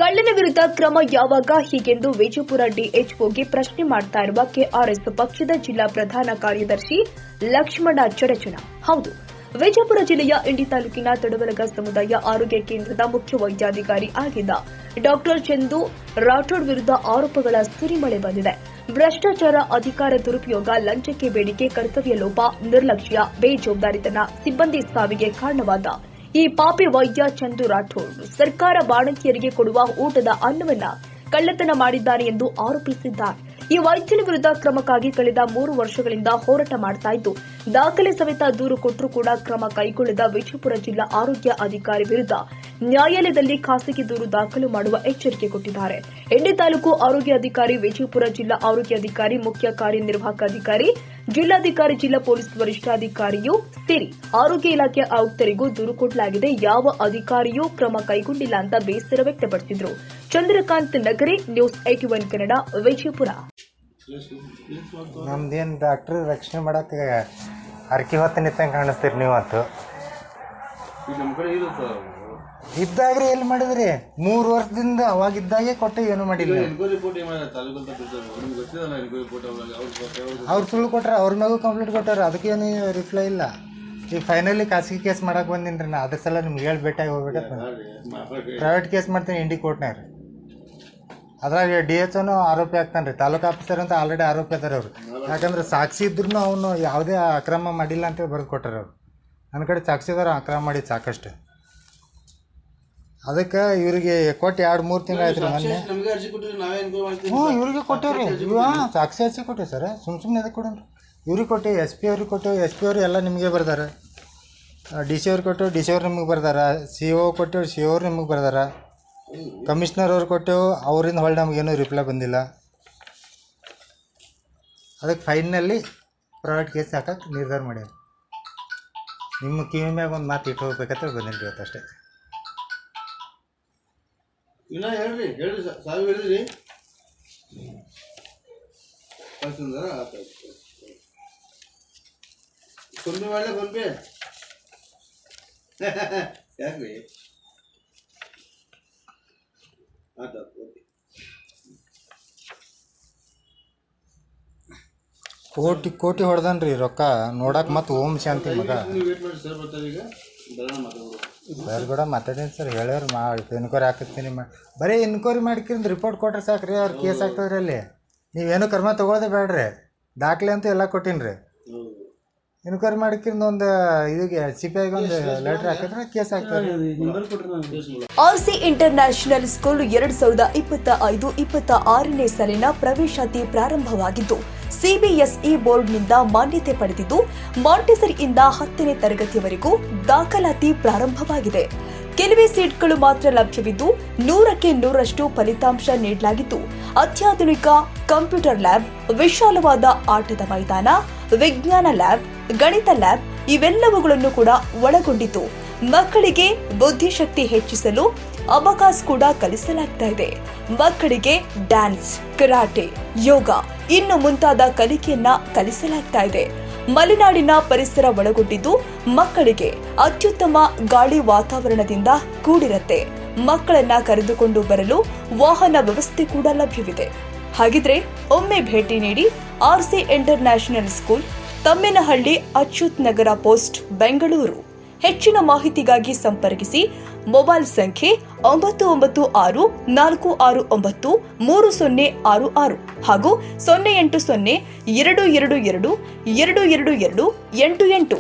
ಕಳ್ಳನ ವಿರುದ್ಧ ಕ್ರಮ ಯಾವಾಗ ಹೀಗೆಂದು ವಿಜಯಪುರ ಡಿಎಚ್ಒಗೆ ಪ್ರಶ್ನೆ ಮಾಡ್ತಾ ಇರುವ ಕೆಆರ್ಎಸ್ ಪಕ್ಷದ ಜಿಲ್ಲಾ ಪ್ರಧಾನ ಕಾರ್ಯದರ್ಶಿ ಲಕ್ಷ್ಮಣ ಚಡಚಣ. ಹೌದು, ವಿಜಯಪುರ ಜಿಲ್ಲೆಯ ಇಂಡಿ ತಾಲೂಕಿನ ತಡವಲಗ ಸಮುದಾಯ ಆರೋಗ್ಯ ಕೇಂದ್ರದ ಮುಖ್ಯ ವೈದ್ಯಾಧಿಕಾರಿ ಆಗಿದ್ದ ಡಾ ಚಂದು ರಾಠೋಡ್ ವಿರುದ್ಧ ಆರೋಪಗಳ ಸುರಿಮಳೆ ಬಂದಿದೆ. ಭ್ರಷ್ಟಾಚಾರ, ಅಧಿಕಾರ ದುರುಪಯೋಗ, ಲಂಚಕ್ಕೆ ಬೇಡಿಕೆ, ಕರ್ತವ್ಯ ಲೋಪ, ನಿರ್ಲಕ್ಷ್ಯ, ಬೇಜವಾಬ್ದಾರಿತನ, ಸಿಬ್ಬಂದಿ ಸಾವಿಗೆ ಕಾರಣವಾದ ಈ ಪಾಪಿ ವೈದ್ಯ ಚಂದು ರಾಠೋಡ್ ಸರ್ಕಾರ ಬಾಣಂತಿಯರಿಗೆ ಕೊಡುವ ಊಟದ ಅನ್ನವನ್ನ ಕಳ್ಳತನ ಮಾಡಿದ್ದಾನೆ ಎಂದು ಆರೋಪಿಸಿದ್ದಾರೆ. ಈ ವೈದ್ಯನ ವಿರುದ್ಧ ಕ್ರಮಕ್ಕಾಗಿ ಕಳೆದ 3 ವರ್ಷಗಳಿಂದ ಹೋರಾಟ ಮಾಡ್ತಾ ಇದ್ದು, ದಾಖಲೆ ಸಮೇತ ದೂರು ಕೊಟ್ಟರೂ ಕೂಡ ಕ್ರಮ ಕೈಗೊಳ್ಳದ ವಿಜಯಪುರ ಜಿಲ್ಲಾ ಆರೋಗ್ಯ ಅಧಿಕಾರಿ ವಿರುದ್ಧ ನ್ಯಾಯಾಲಯದಲ್ಲಿ ಖಾಸಗಿ ದೂರು ದಾಖಲು ಮಾಡುವ ಎಚ್ಚರಿಕೆ ಕೊಟ್ಟಿದ್ದಾರೆ. ಇಂಡಿ ತಾಲೂಕು ಆರೋಗ್ಯ ಅಧಿಕಾರಿ, ವಿಜಯಪುರ ಜಿಲ್ಲಾ ಆರೋಗ್ಯ ಅಧಿಕಾರಿ, ಮುಖ್ಯ ಕಾರ್ಯನಿರ್ವಾಹಕ ಅಧಿಕಾರಿ, ಜಿಲ್ಲಾಧಿಕಾರಿ, ಜಿಲ್ಲಾ ಪೊಲೀಸ್ ವರಿಷ್ಠಾಧಿಕಾರಿಯೂ ಸೇರಿ ಆರೋಗ್ಯ ಇಲಾಖೆ ಆಯುಕ್ತರಿಗೂ ದೂರು ಕೊಡಲಾಗಿದೆ. ಯಾವ ಅಧಿಕಾರಿಯೂ ಕ್ರಮ ಕೈಗೊಂಡಿಲ್ಲ ಅಂತ ಬೇಸರ ವ್ಯಕ್ತಪಡಿಸಿದರು. ಚಂದ್ರಕಾಂತ್ ನಗರಿ, ನ್ಯೂಸ್ 81 ಕನ್ನಡ, ವಿಜಯಪುರ. ನಮ್ದೇನು ಡಾಕ್ಟ್ರ್ ರಕ್ಷಣೆ ಮಾಡಕ್ಕೆ ಅರ್ಕಿ ಹೊತ್ತು ನಿಂತಂಗೆ ಕಾಣಿಸ್ತೀರಿ ನೀವು. ಅಂತು ಇದ್ದಾಗ್ರಿ ಎಲ್ಲಿ ಮಾಡಿದ್ರಿ? 3 ವರ್ಷದಿಂದ ಅವಾಗಿದ್ದಾಗೆ ಕೊಟ್ಟು ಏನು ಮಾಡಿಲ್ಲ. ಅವ್ರು ಸುಳ್ಳು ಕೊಟ್ರೆ ಅವ್ರ ಮ್ಯಾಗೂ ಕಂಪ್ಲೇಂಟ್ ಕೊಟ್ಟಾರ, ಅದಕ್ಕೇನು ರಿಪ್ಲೈ ಇಲ್ಲ. ಈಗ ಫೈನಲಿ ಖಾಸಗಿ ಕೇಸ್ ಮಾಡಕ್ಕೆ ಬಂದೀನಿ ರೀ. ನಾ ಅದ್ರ ಸಲ ನಿಮ್ಗೆ ಹೇಳಿ ಭೇಟಿಯಾಗಿ ಹೋಗ್ಬೇಕಂತ ಪ್ರೈವೇಟ್ ಕೇಸ್ ಮಾಡ್ತೀನಿ ಇಂಡಿ ಕೋರ್ಟ್ನಾಗ ರೀ. ಅದ್ರಾಗ DHOನು ಆರೋಪಿ ಆಗ್ತಾನೆ ರೀ. ತಾಲೂಕು ಆಫೀಸರ್ ಅಂತ ಆಲ್ರೆಡಿ ಆರೋಪಿ ಅದಾರೆ ಅವರು. ಯಾಕಂದ್ರೆ ಸಾಕ್ಷಿ ಇದ್ರೂ ಅವನು ಯಾವುದೇ ಅಕ್ರಮ ಮಾಡಿಲ್ಲ ಅಂತೇಳಿ ಬರೆದು ಕೊಟ್ಟಾರೆ ಅವರು. ನನ್ನ ಕಡೆ ಸಾಕ್ಷಿದಾರ ಅಕ್ರಮ ಮಾಡಿದ್ದು ಸಾಕಷ್ಟು. ಅದಕ್ಕೆ ಇವರಿಗೆ ಕೊಟ್ಟು 2-3 ತಿಂಗಳು ಆಯ್ತು ರೀ. ಮೊನ್ನೆ ಇವ್ರಿಗೆ ಕೊಟ್ಟೇವ್ರಿ. ಸಾಕ್ಷಿ ಹಚ್ಚಿ ಕೊಟ್ಟೇವಿ ಸರ್. ಸುಮ್ಮನೆ ಅದಕ್ಕೆ ಕೊಡೋಣ. ಇವ್ರಿಗೆ ಕೊಟ್ಟೇವಿ, SP ಅವ್ರಿಗೆ ಕೊಟ್ಟೇವಿ. SP ಅವ್ರು ಎಲ್ಲ ನಿಮಗೆ ಬರ್ದಾರೆ. DC ಅವ್ರಿಗೆ ಕೊಟ್ಟೇವು, DC ಅವ್ರು ನಿಮಗೆ ಬರ್ದಾರ. CO ಕೊಟ್ಟೇವು, CO ಅವ್ರು ನಿಮಗೆ ಬರ್ದಾರ. ಕಮಿಷನರ್ ಅವ್ರು ಕೊಟ್ಟೆವು, ಅವರಿಂದ ಹೊಳ್ಳಿ ನಮಗೇನೂ ರಿಪ್ಲೈ ಬಂದಿಲ್ಲ. ಅದಕ್ಕೆ ಫೈನಲ್ಲಿ ಪ್ರೈವೇಟ್ ಕೇಸ್ ಹಾಕಕ್ಕೆ ನಿರ್ಧಾರ ಮಾಡ್ಯಾರ. ನಿಮ್ಮ ಕಿವಿ ಮ್ಯಾಗ ಒಂದು ಮಾತು ಇಟ್ಟು ಹೋಗ್ಬೇಕಂತ ಬಂದಿಲ್ಲ ಇವತ್ತು ಅಷ್ಟೇ. ಇನ್ನೂ ಹೇಳ್ರಿ ಸಾವು ಹೇಳಿದ್ರಿ. ಫೋನ್ಪೇ ಮಾಡಲೇ ಫೋನ್ಪೇ ಯಾಕ್ರಿ? ಆಯ್ತು, ಓಕೆ. ಕೋಟಿ ಹೊಡೆದನ್ರಿ ರೊಕ್ಕ ನೋಡಕ್ಕೆ. ಮತ್ತು ಓಂ ಶಾಂತಿ ಮಗ ವೇಟ್ ಮಾಡಿ ಸರ್ ಬರ್ತಾರೆ. ಈಗ ಸರ್ ಕೂಡ ಮಾತಾಡೀನಿ ಸರ್. ಹೇಳ್ಯಾರ ಎನ್ಕ್ವೈರಿ ಹಾಕಿಸ್ತೀನಿ. ಬರೀ ಎನ್ಕ್ವೈರಿ ಮಾಡ್ಕೊಂಡು ರಿಪೋರ್ಟ್ ಕೊಟ್ರೆ ಸಾಕ್ರಿ. ಅವ್ರು ಕೇಸ್ ಆಗ್ತದ್ರಿ. ಅಲ್ಲಿ ನೀವೇನು ಕ್ರಮ ತೊಗೊಳ್ಳೋದೇ ಬೇಡ್ರಿ. ದಾಖಲೆ ಅಂತೂ ಎಲ್ಲ ಕೊಟ್ಟೀನಿ ರೀ. ಎನ್ಕ್ವೈರಿ ಮಾಡ್ಕೊಂಡು ಒಂದು ಇದಕ್ಕೆ CPIಗೆ ಒಂದು ಲೆಟ್ರ್ ಹಾಕಿದ್ರೆ ಕೇಸ್ ಆಗ್ತದೆ. RC ಇಂಟರ್ನ್ಯಾಷನಲ್ ಸ್ಕೂಲ್ 2025-26ನೇ ಸಾಲಿನ ಪ್ರವೇಶಾತಿ ಪ್ರಾರಂಭವಾಗಿದ್ದು, CBSE ಬೋರ್ಡ್ನಿಂದ ಮಾನ್ಯತೆ ಪಡೆದಿದ್ದು, ಮಾಂಟೆಸರಿಯಿಂದ 10ನೇ ತರಗತಿಯವರೆಗೂ ದಾಖಲಾತಿ ಪ್ರಾರಂಭವಾಗಿದೆ. ಕೆಲವೇ ಸೀಟ್ಗಳು ಮಾತ್ರ ಲಭ್ಯವಿದ್ದು, 100ಕ್ಕೆ 100ರಷ್ಟು ಫಲಿತಾಂಶ ನೀಡಲಾಗಿದ್ದು, ಅತ್ಯಾಧುನಿಕ ಕಂಪ್ಯೂಟರ್ ಲ್ಯಾಬ್, ವಿಶಾಲವಾದ ಆಟದ ಮೈದಾನ, ವಿಜ್ಞಾನ ಲ್ಯಾಬ್, ಗಣಿತ ಲ್ಯಾಬ್ ಇವೆಲ್ಲವುಗಳನ್ನು ಕೂಡ ಒಳಗೊಂಡಿದ್ದು, ಮಕ್ಕಳಿಗೆ ಬುದ್ಧಿಶಕ್ತಿ ಹೆಚ್ಚಿಸಲು ಅಬಕಾಸ್ ಕೂಡ ಕಲಿಸಲಾಗ್ತಾ ಇದೆ. ಮಕ್ಕಳಿಗೆ ಡ್ಯಾನ್ಸ್, ಕರಾಟೆ, ಯೋಗ ಇನ್ನು ಮುಂತಾದ ಕಲಿಕೆಯನ್ನ ಕಲಿಸಲಾಗ್ತಾ ಇದೆ. ಮಲೆನಾಡಿನ ಪರಿಸರ ಒಳಗೊಂಡಿದ್ದು, ಮಕ್ಕಳಿಗೆ ಅತ್ಯುತ್ತಮ ಗಾಳಿ ವಾತಾವರಣದಿಂದ ಕೂಡಿರುತ್ತೆ. ಮಕ್ಕಳನ್ನ ಕರೆದುಕೊಂಡು ಬರಲು ವಾಹನ ವ್ಯವಸ್ಥೆ ಕೂಡ ಲಭ್ಯವಿದೆ. ಹಾಗಿದ್ರೆ ಒಮ್ಮೆ ಭೇಟಿ ನೀಡಿ RC international school, Tammenahalli, Achyut Nagar post, Bengaluru. ಹೆಚ್ಚಿನ ಮಾಹಿತಿಗಾಗಿ ಸಂಪರ್ಕಿಸಿ. ಮೊಬೈಲ್ ಸಂಖ್ಯೆ 9964693066 ಹಾಗೂ 08022222288.